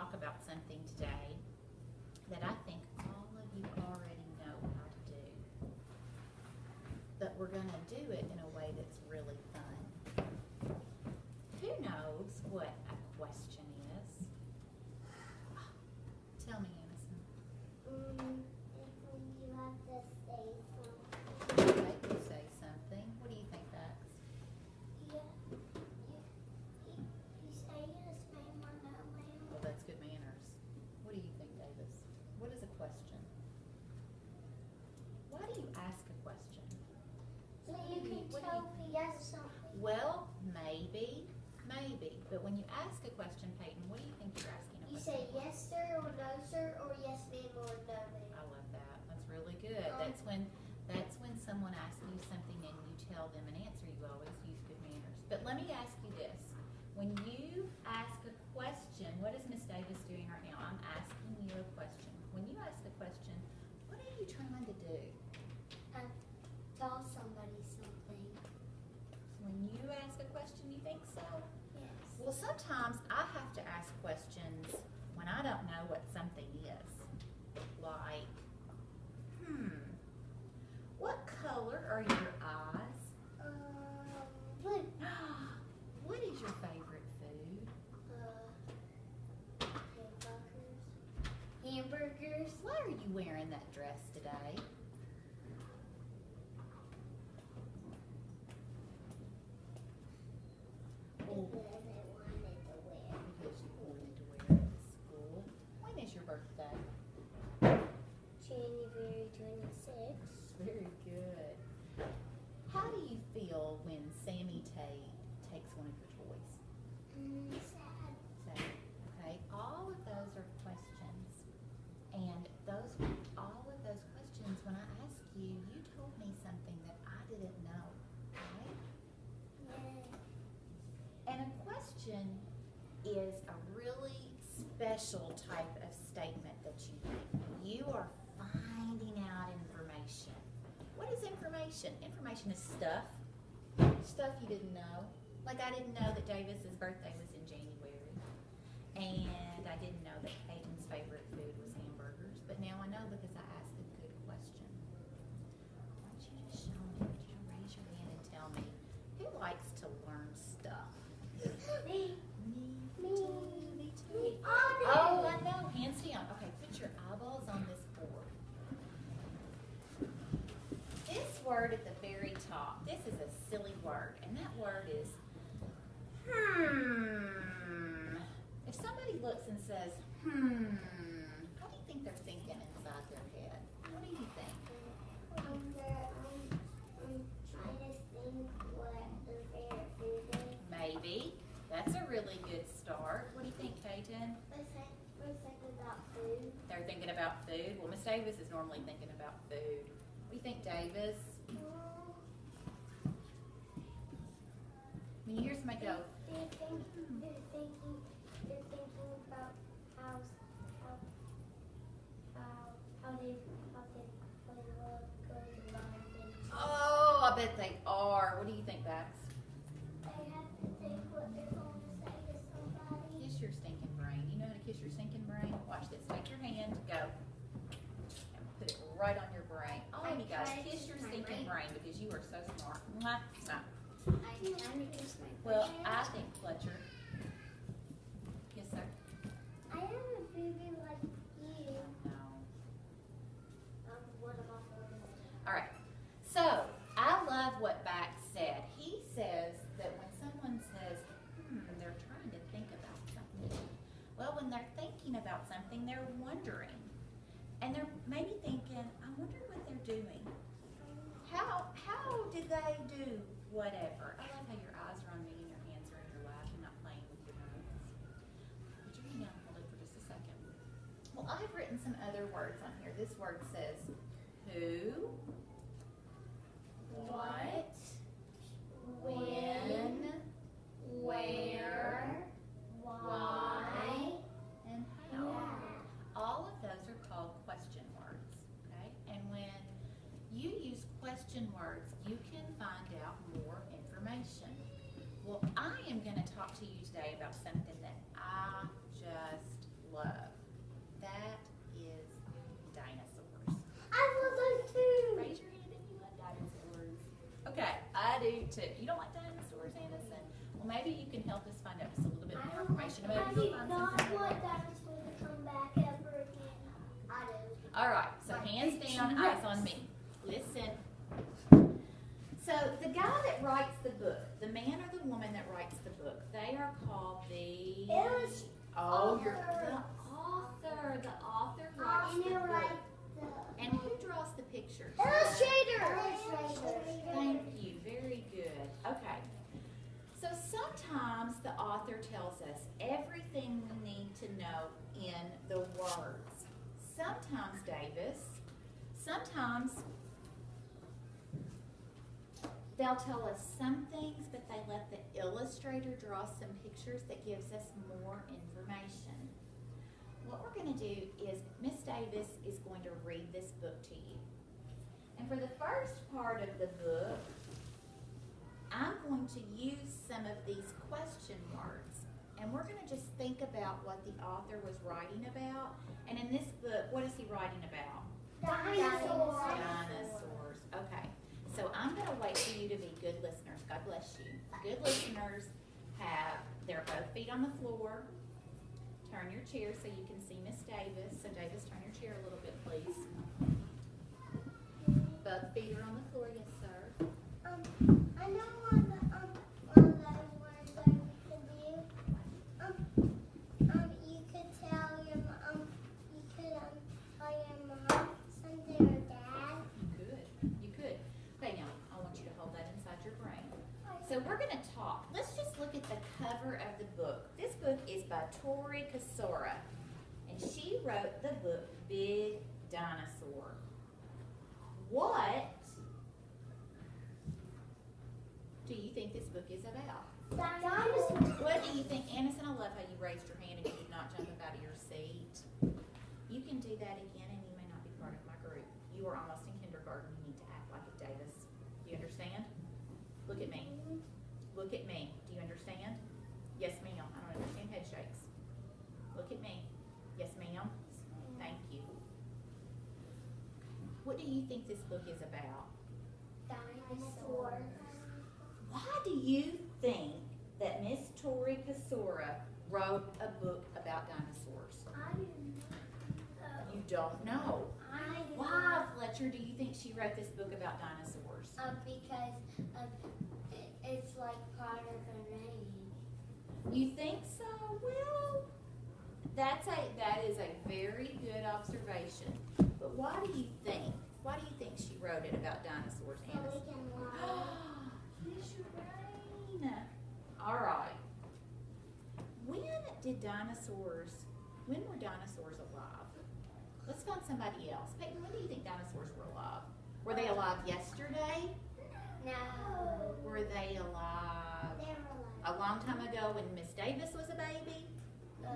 talk about something today that I think all of you already know how to do. But we're going to do it in a way that's really fun. Who knows what a question is? Tell me, Addison. It's when you have to say something. Okay, you say something. What do you think, Dax? Yeah, you say yes, ma'am, or no, ma'am. Well, that's good manners. What do you think, Davis? What is a question? Why do you ask a question? So you can tell me yes something. Well, maybe. But when you ask a question, Peyton, what do you think you're asking a You question? say yes, sir, or no, sir, or yes, ma'am, or no, I ma'am. love that. That's really good. That's when someone asks you something and you tell them an answer, you always use good manners. But let me ask you this. When you ask a question, what is Miss Davis doing right now? I'm asking you a question. When you ask a question, what are you trying to do? Tell somebody something. When you ask a question, you think so? Yes. Well, sometimes I have to ask questions when I don't know what something is. Like, what color are your eyes? Blue. What is your favorite food? Hamburgers. Why are you wearing that dress today? Oh, Because I wanted to wear. because you wanted to wear it to school. When is your birthday? January 26th. Very good. How do you feel when Sammy Tate takes one of your toys? Sad. Sad. Okay, all of those are questions. And all of those questions, when I ask you, you told me something that I didn't know, right? Yeah. And a question is a really special type of statement that you make. You are finding out information. What is information? Information is stuff you didn't know. Like I didn't know that Davis's birthday was in January, and I didn't know that Peyton's favorite food was hamburgers, but now I know because I asked a good question. Why don't you just show me? Would you raise your hand and tell me who likes to learn stuff? Me. Me too. Me too. We all do. Oh, I know. Hands down. Okay, put your eyeballs on this board. This word at the very top, this is a silly word, and that word is If somebody looks and says, what do you think they're thinking inside their head? What do you think? I'm trying to think what their favorite food is. Maybe. That's a really good start. What do you think, Peyton? We're thinking about food. They're thinking about food. Well, Miss Davis is normally thinking about food. What do you think, Davis? When you hear somebody go, They're thinking about how they look good and oh, I bet they are. What do you think, Bax? they have to think what they're going to say to somebody. Kiss your stinking brain. You know how to kiss your stinking brain? Watch this. Take your hand, go. And put it right on your brain. All of you guys, kiss your stinking brain because you are so smart. Mwah, mwah. I kind of kiss my Well, brain. I think Fletcher. Yes, sir. I am a baby like you. No. What am I for? All right. So, I love what Bax said. He says that when someone says, they're trying to think about something. Well, when they're thinking about something, they're wondering. And they're maybe thinking, I wonder what they're doing. How did they do whatever? I love how your eyes are on me and your hands are in your lap and not playing with your nose. Put your hand down and hold it for just a second. Well, I've written some other words on here. This word says who, what, when, where, why, and how. All of those are called question words, okay? And when you use question words, you can find out more information. Well, I am going to talk to you today about something that I just love. In a I movie. do not want dinosaurs to come back ever again. I do. All right, so hands down, eyes on me. Listen. So the guy that writes the book, the man or the woman that writes the book, they are called the you're the author. The author writes the book. And who draws the pictures? Illustrator. Thank you. Very good. Okay. So sometimes the author tells us everything we need to know in the words. Sometimes, Davis, sometimes they'll tell us some things, but they let the illustrator draw some pictures that gives us more information. What we're going to do is Miss Davis is going to read this book to you. And for the first part of the book, I'm going to use some of these question words. And we're going to just think about what the author was writing about. And in this book, what is he writing about? Dinosaurs. Dinosaurs. Okay. So I'm going to wait for you to be good listeners. God bless you. Good listeners have their both feet on the floor. Turn your chair so you can see Miss Davis. So Davis, turn your chair a little bit, please. Both feet are on the floor. Yes, sir. I know one of those words that we could do. You could tell your mom. You could tell your mom something or dad. You could. Okay, now I want you to hold that inside your brain. So we're going to talk. Let's just look at the cover of the book. This book is by Tori Kasora, and she wrote the book Big Dinosaur. What do you think this book is about? Dinosaurs. What do you think? Anderson, I love how you raised your hand and you did not jump up out of your seat. You can do that again and you may not be part of my group. You are almost in kindergarten. You need to act like it, Davis. Do you understand? Look at me. Look at me. Do you understand? Yes, ma'am. I don't understand head shakes. Look at me. Yes, ma'am. Thank you. What do you think this book is about? Dinosaurs. Why do you think that Miss Tori Kasora wrote a book about dinosaurs? I didn't know. You don't know. I didn't Why, know. Fletcher, do you think she wrote this book about dinosaurs? Because it's like part of her name. You think so? Well, that is a very good observation. But why do you think? Why do you think she wrote it about dinosaurs, So we Anderson? can learn. Use your brain. All right. When were dinosaurs alive? Let's find somebody else. Peyton, when do you think dinosaurs were alive? Were they alive yesterday? No. Were they alive They're a long time ago when Miss Davis was a baby? No.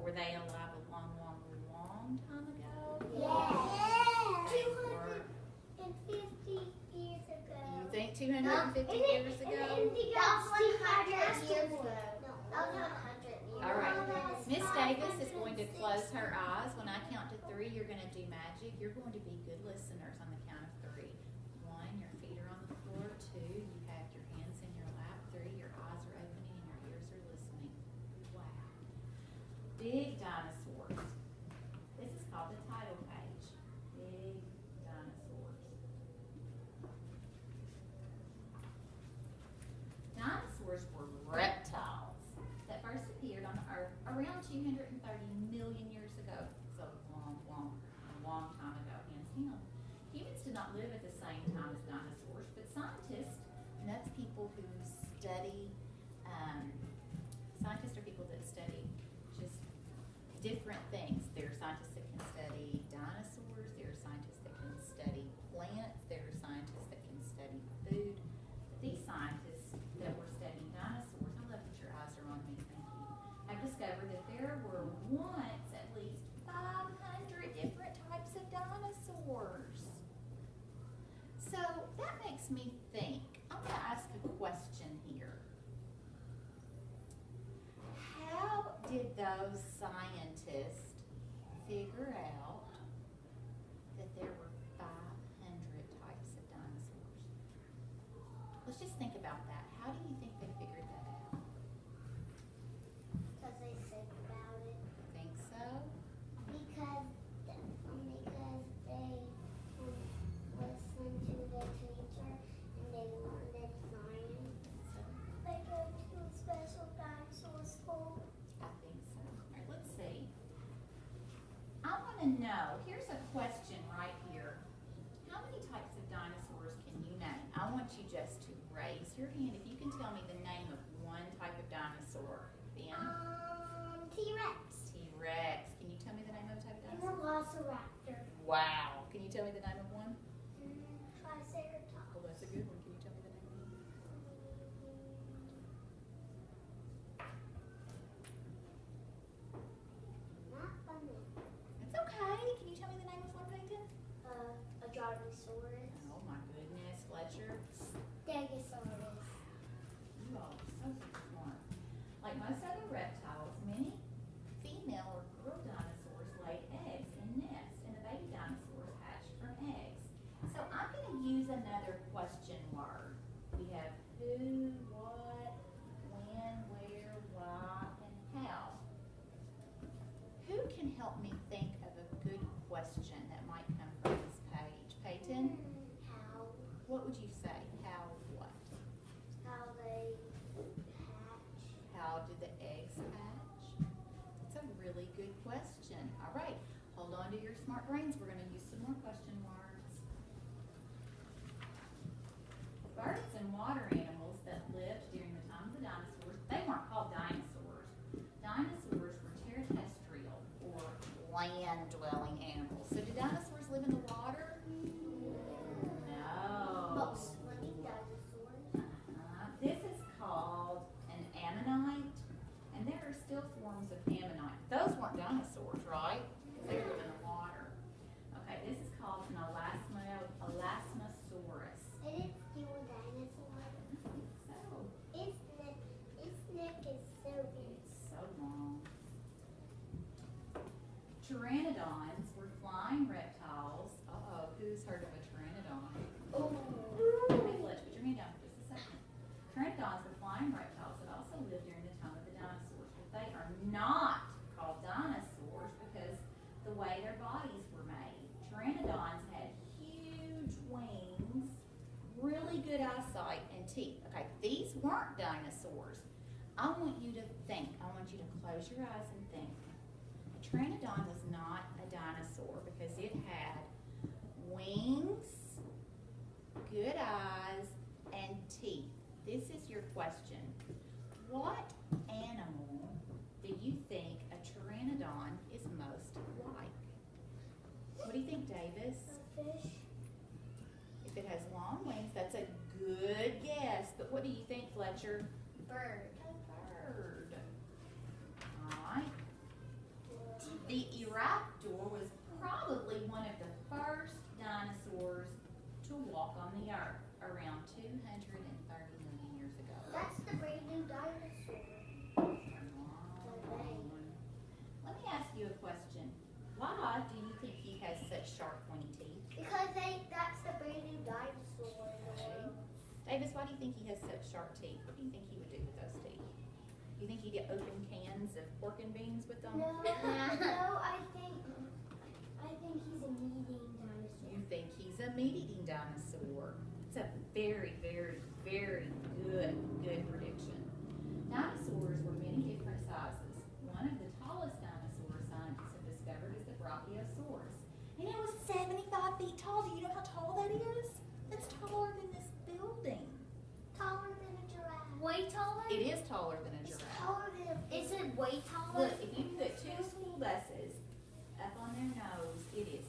Were they alive a long, long, long time ago? Yeah. They were. 250 years ago. You think 250 years ago? That's 100 years ago. No, that was 100 years. All right. Miss Davis is going to close her eyes. When I count to 3, you're going to do magic. You're going to be good listeners on the count of 3. 1, your feet are on the floor. 2, you have your hands in your lap. 3, your eyes are opening and your ears are listening. Wow. Big dinosaurs. This is called the title page. Big dinosaurs. Dinosaurs were reptiles that first appeared on the earth around 230 million years ago. So long, long time ago, hands down. Humans did not live at the same time as dinosaurs, but scientists, and that's people who study, scientists are people that study just different things. There are scientists that can study dinosaurs, there are scientists that can study plants, there are scientists that can study food. But these scientists that were studying dinosaurs, I love that your eyes are on me, thank you, have discovered that there were once at least 500 different types of dinosaurs. So that makes me think. I'm going to ask a question here. How did those scientists figure out that there were 500 types of dinosaurs? Let's just think about that. How do you think they figured that out? to know, here's a question right here. How many types of dinosaurs can you name? I want you just to raise your hand if you can tell me the name of one type of dinosaur. Ben? T-Rex. T-Rex. Can you tell me the name of a type of And dinosaur? Velociraptor. Wow. Can you tell me the name of one? Triceratops. Well, that's a good one. Can you tell me the name of one? Not funny. It's okay. Can you tell me the name of one, Peyton? A Jargosaurus. Oh my goodness, Fletcher. Stegosaurus. You all are so smart. Like most other reptiles, many female or girl dinosaurs lay eggs in nests, and the baby dinosaurs hatch from eggs. So I'm going to use another question word. We have who, what, when, where, why, and how. Who can help me think of a good question that might come from this page? Peyton? How? What would you say? How what? How they hatch. How do the eggs hatch? That's a really good question. All right, hold on to your smart brains. We're going to use some more question words. Birds and water animals that lived during the time of the dinosaurs, they weren't called dinosaurs. Dinosaurs were terrestrial or land-dwelling animals. So do dinosaurs live in the water? No. But swimming dinosaurs. This is called an ammonite, and there are still forms of ammonite. Those weren't dinosaurs, right? They live in the water. Okay, this is called an elasmosaurus. And it's still a dinosaur. So, Its neck is so big. it's so long. Pteranodons were flying reptiles. Uh-oh, who's heard of a pteranodon? Oh. Hey, Fletch, put your hand down for just a second. Pteranodons were flying reptiles that also lived during the time of the dinosaurs, but they are not called dinosaurs because the way their bodies were made. Pteranodons had huge wings, really good eyesight, and teeth. Okay, these weren't dinosaurs. I want you to think. I want you to close your eyes and think. A pteranodon was not a dinosaur because it had wings, good eyes, and teeth. This is your question. What animal do you think a pteranodon is most like? What do you think, Davis? A fish. If it has long wings, that's a good guess. But what do you think, Fletcher? Bird. A bird. All right. The raptor was probably one of the first dinosaurs to walk on the earth around 230 million years ago. That's the brand new dinosaur. Let me ask you a question. Why do you think he has such sharp, pointy teeth? Because that's the brand new dinosaur. Okay. Davis, why do you think he has such sharp teeth? What do you think he would do with those teeth? Do you think he'd get open cans of pork and beans with them? No, I think he's a meat-eating dinosaur. You think he's a meat-eating dinosaur. It's a very, very, very good prediction. Dinosaurs were many different sizes. One of the tallest dinosaurs scientists have discovered is the Brachiosaurus. And it was 75 feet tall. Do you know how tall that is? That's taller than this building. Taller than a giraffe. Way taller? It is taller than a It's giraffe. taller than Is it way taller? Look, if you put two school buses up on their nose, it is